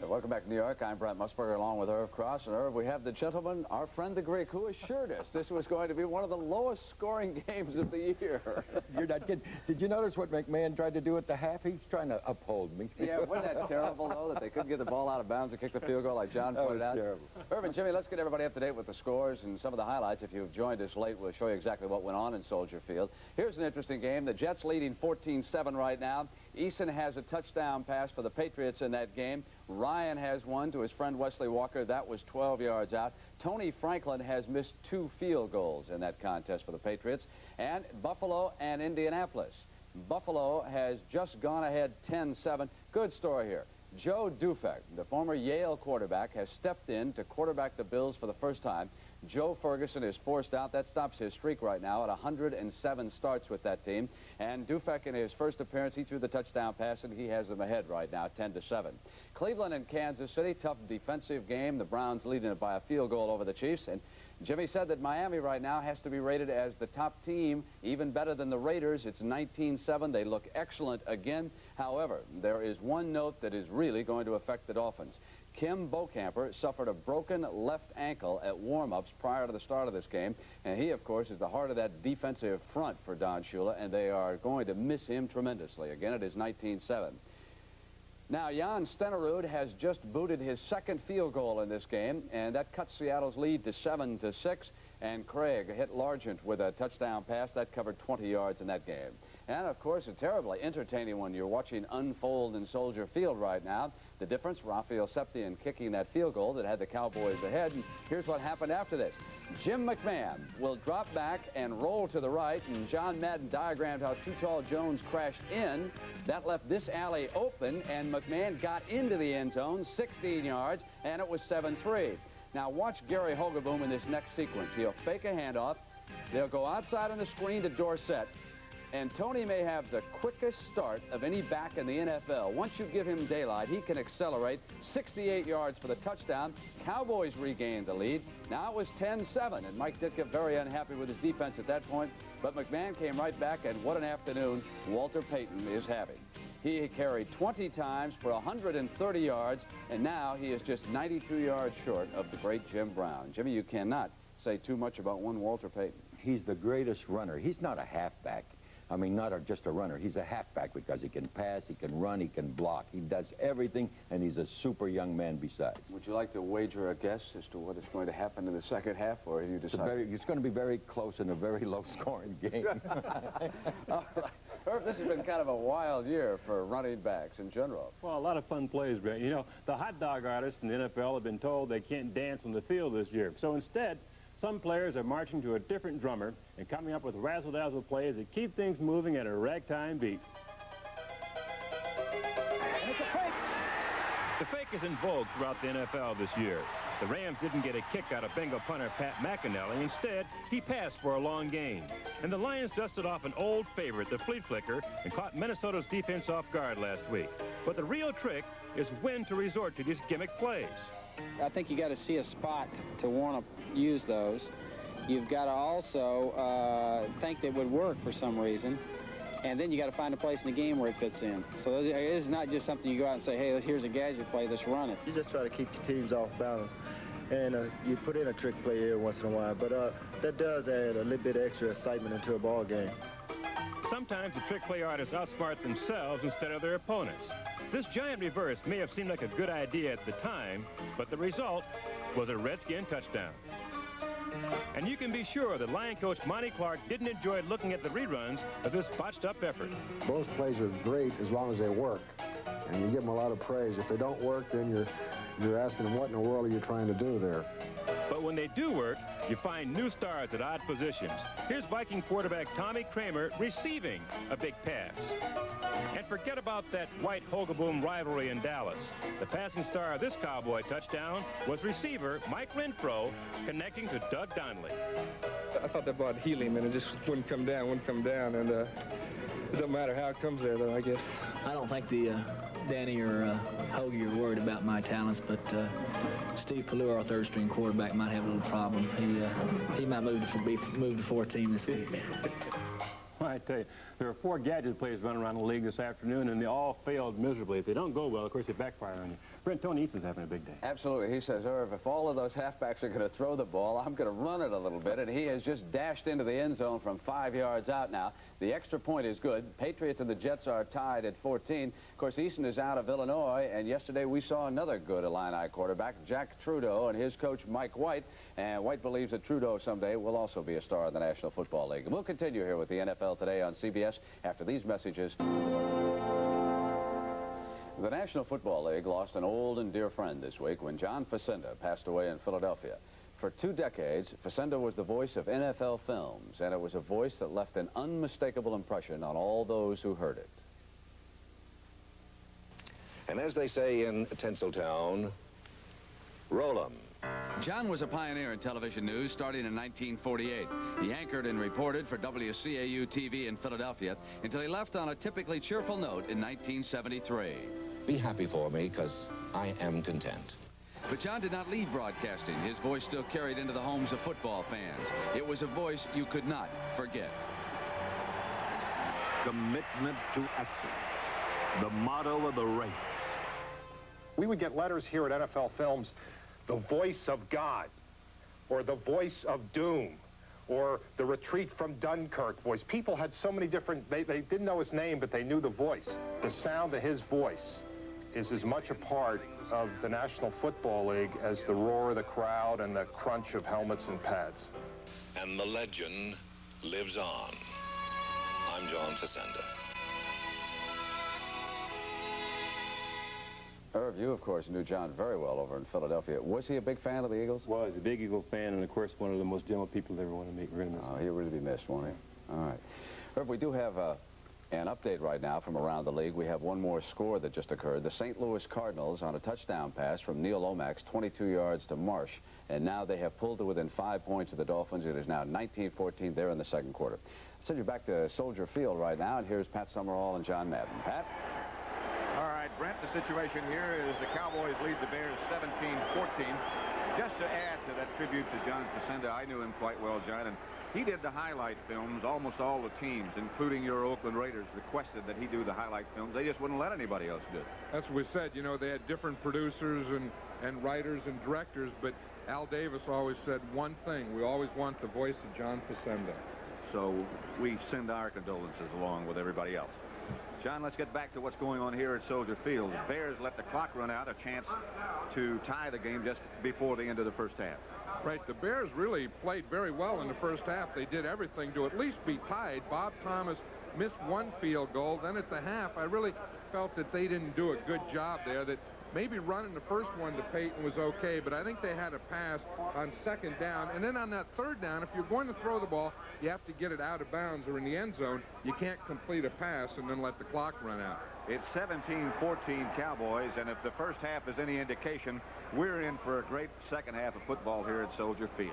Welcome back to New York. I'm Brent Musburger along with Irv Cross. And Irv, we have the gentleman, our friend the Greek, who assured us this was going to be one of the lowest scoring games of the year. You're not kidding. Did you notice what McMahon tried to do at the half? He's trying to uphold me. Yeah, wasn't that terrible, though, that they couldn't get the ball out of bounds and kick the field goal like John pointed out? Terrible. Irv and Jimmy, let's get everybody up to date with the scores and some of the highlights. If you've joined us late, we'll show you exactly what went on in Soldier Field. Here's an interesting game. The Jets leading 14-7 right now. Eason has a touchdown pass for the Patriots in that game. Ryan has one to his friend Wesley Walker. That was 12 yards out. Tony Franklin has missed 2 field goals in that contest for the Patriots. And Buffalo and Indianapolis. Buffalo has just gone ahead 10-7. Good story here. Joe Dufek, the former Yale quarterback, has stepped in to quarterback the Bills for the first time. Joe Ferguson is forced out. That stops his streak right now at 107 starts with that team. And Dufek, in his first appearance, he threw the touchdown pass, and he has them ahead right now, 10-7. Cleveland and Kansas City, tough defensive game. The Browns leading it by a field goal over the Chiefs. And Jimmy said that Miami right now has to be rated as the top team, even better than the Raiders. It's 19-7. They look excellent again. However, there is one note that is really going to affect the Dolphins. Kim Bocamper suffered a broken left ankle at warm-ups prior to the start of this game, and he, of course, is the heart of that defensive front for Don Shula, and they are going to miss him tremendously. Again, it is 19-7. Now, Jan Stenerud has just booted his second field goal in this game, and that cuts Seattle's lead to 7-6, and Craig hit Largent with a touchdown pass. That covered 20 yards in that game. And, of course, a terribly entertaining one you're watching unfold in Soldier Field right now. The difference, Rafael Septien kicking that field goal that had the Cowboys ahead. And here's what happened after this. Jim McMahon will drop back and roll to the right, and John Madden diagrammed how Too Tall Jones crashed in. That left this alley open, and McMahon got into the end zone, 16 yards, and it was 7-3. Now watch Gary Hogeboom in this next sequence. He'll fake a handoff. They'll go outside on the screen to Dorsett. And Tony may have the quickest start of any back in the NFL. Once you give him daylight, he can accelerate. 68 yards for the touchdown. Cowboys regained the lead. Now it was 10-7, and Mike Ditka very unhappy with his defense at that point. But McMahon came right back, and what an afternoon Walter Payton is having. He carried 20 times for 130 yards, and now he is just 92 yards short of the great Jim Brown. Jimmy, you cannot say too much about one Walter Payton. He's the greatest runner. He's not a halfback. I mean, not just a runner. He's a halfback because he can pass, he can run, he can block. He does everything, and he's a super young man besides. Would you like to wager a guess as to what is going to happen in the second half, or have you decided? It's going to be very close and a very low-scoring game. Irv, this has been kind of a wild year for running backs in general. Well, a lot of fun plays, Brent. You know, the hot dog artists in the NFL have been told they can't dance on the field this year. So instead, some players are marching to a different drummer and coming up with razzle-dazzle plays that keep things moving at a ragtime beat. And it's a fake. The fake is in vogue throughout the NFL this year. The Rams didn't get a kick out of Bengal punter Pat McInerney. Instead, he passed for a long gain. And the Lions dusted off an old favorite, the flea flicker, and caught Minnesota's defense off guard last week. But the real trick is when to resort to these gimmick plays. I think you got to see a spot to want to use those. You've got to also think that would work for some reason, and then you got to find a place in the game where it fits in. So it is not just something you go out and say, hey, here's a gadget play, let's run it. You just try to keep your teams off balance, and you put in a trick play here once in a while, but that does add a little bit of extra excitement into a ball game. Sometimes the trick play artists outsmart themselves instead of their opponents. This giant reverse may have seemed like a good idea at the time, but the result was a Redskin touchdown. And you can be sure that Lion coach Monty Clark didn't enjoy looking at the reruns of this botched-up effort. Both plays are great as long as they work, and you give them a lot of praise. If they don't work, then you're asking them, what in the world are you trying to do there? But when they do work, you find new stars at odd positions. Here's Viking quarterback Tommy Kramer receiving a big pass. And forget about that White Hogeboom rivalry in Dallas. The passing star of this Cowboy touchdown was receiver Mike Renfro connecting to Doug Donnelly. I thought that ball had helium and it just wouldn't come down, and it doesn't matter how it comes there, though, I guess. I don't think Danny or Hoagie are worried about my talents, but Steve Pallure, our third-string quarterback, might have a little problem. He might move to 14 this week. I tell you, There are 4 gadget plays running around the league this afternoon, and they all failed miserably. If they don't go well, of course, they backfire on you. Brent, Tony Easton's having a big day. Absolutely. He says, Irv, if all of those halfbacks are going to throw the ball, I'm going to run it a little bit. And he has just dashed into the end zone from 5 yards out now. The extra point is good. Patriots and the Jets are tied at 14. Of course, Easton is out of Illinois, and yesterday we saw another good Illini quarterback, Jack Trudeau, and his coach, Mike White. And White believes that Trudeau someday will also be a star in the National Football League. And we'll continue here with the NFL Today on CBS after these messages. The National Football League lost an old and dear friend this week when John Facenda passed away in Philadelphia. For 2 decades, Facenda was the voice of NFL films, and it was a voice that left an unmistakable impression on all those who heard it. And as they say in Tinseltown, roll 'em. John was a pioneer in television news starting in 1948. He anchored and reported for WCAU-TV in Philadelphia until he left on a typically cheerful note in 1973. Be happy for me, because I am content. But John did not leave broadcasting. His voice still carried into the homes of football fans. It was a voice you could not forget. Commitment to excellence, the motto of the race. We would get letters here at NFL Films, the voice of God, or the voice of doom, or the retreat from Dunkirk voice. People had so many different, they didn't know his name, but they knew the voice. The sound of his voice is as much a part of the National Football League as the roar of the crowd and the crunch of helmets and pads. And the legend lives on. I'm John Facenda. Irv, you, of course, knew John very well over in Philadelphia. Was he a big fan of the Eagles? Well, he's a big Eagle fan, and, of course, one of the most gentle people they ever want to meet. We're going to miss him. He'll really be missed, won't he? All right. Irv, we do have an update right now from around the league. We have one more score that just occurred. The St. Louis Cardinals on a touchdown pass from Neil Lomax, 22 yards to Marsh. And now they have pulled to within 5 points of the Dolphins. It is now 19-14 there in the second quarter. I'll send you back to Soldier Field right now, and here's Pat Summerall and John Madden. Pat? All right, Brent, the situation here is the Cowboys lead the Bears 17-14. Just to add to that tribute to John Facenda, I knew him quite well, John, and he did the highlight films. Almost all the teams, including your Oakland Raiders, requested that he do the highlight films. They just wouldn't let anybody else do it. That's what we said. You know, they had different producers and writers and directors, but Al Davis always said one thing: we always want the voice of John Facenda. So we send our condolences along with everybody else. John, let's get back to what's going on here at Soldier Field. The Bears let the clock run out, a chance to tie the game just before the end of the first half. Right, the Bears really played very well in the first half. They did everything to at least be tied. Bob Thomas missed one field goal. Then at the half, I really felt that they didn't do a good job there, that maybe running the first one to Peyton was okay, but I think they had a pass on second down. And then on that third down, if you're going to throw the ball, you have to get it out of bounds or in the end zone. You can't complete a pass and then let the clock run out. It's 17-14 Cowboys, and if the first half is any indication, we're in for a great second half of football here at Soldier Field.